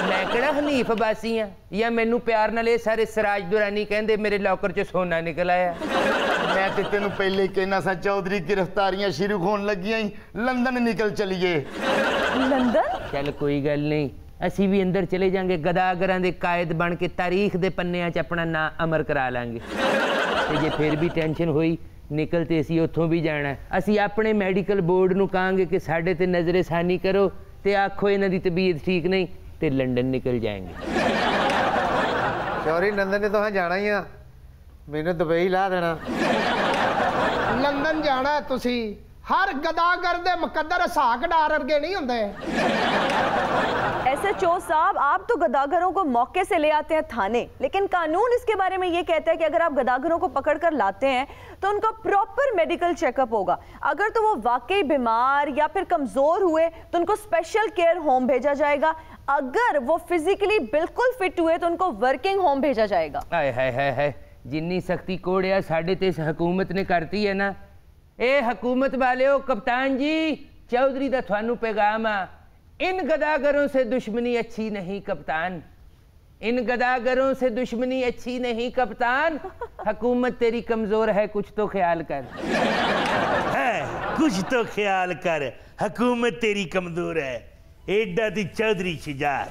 Speaker 11: मैं किहड़ा हनीफ बासी हाँ, या मैनू प्यार नाल ये सारे सराज दुरानी कहंदे मेरे लॉकर च सोना निकल आया।
Speaker 4: मैं ते तेनू पहले ही कहना सा चौधरी गिरफ्तारियां शुरू होने लगियां ही लंदन निकल चलिए।
Speaker 1: लंदन?
Speaker 11: चल कोई गल नहीं, असी भी अंदर चले जाएंगे, गदागरां दे कायद बन के तारीख दे पन्नियां च अपना नाम अमर करा लांगे। ते जे फिर भी टेंशन हुई निकल ते असी उत्थों भी जाना है। असी अपने मैडिकल बोर्ड नू कहांगे कि साडे ते नजरेसानी करो ते आखो इन्हां दी तबीयत ठीक नहीं ते लंदन निकल जाएंगे।
Speaker 12: चौधरी लंदन ने तो हाँ जाना ही आ, मैंने दुबई ला देना।
Speaker 5: लंदन जाना है तुसी, हर गदागर दे मुकद्दर साक डार वर्गे नहीं होंदे।
Speaker 1: SHO साहब, आप तो गदागरों को मौके से ले आते हैं थाने, लेकिन कानून इसके बारे में ये कहता है कि अगर आप गदागरों को पकड़ कर लाते हैं तो उनका प्रॉपर मेडिकल चेकअप होगा। अगर तो वो वाकई बीमार या फिर कमजोर हुए तो उनको स्पेशल केयर होम भेजा जाएगा। अगर वो फिजिकली बिल्कुल फिट हुए तो उनको वर्किंग होम भेजा जाएगा।
Speaker 11: हाय हाय हाय हाय, जिन्नी सख्ती कोड़िया साढ़े ते इस हुकूमत ने करती है ना। ए हुकूमत वाले हो, कप्तान जी चौधरी दा थानू पैगाम आ, इन गदागरों से दुश्मनी अच्छी नहीं कप्तान, इन गदागरों से दुश्मनी अच्छी नहीं कप्तान। हुकूमत तेरी कमजोर है, कुछ तो ख्याल कर।
Speaker 2: है, कुछ तो ख्याल कर, हुकूमत तेरी कमजोर है। एडा दी चौधरी शुजात।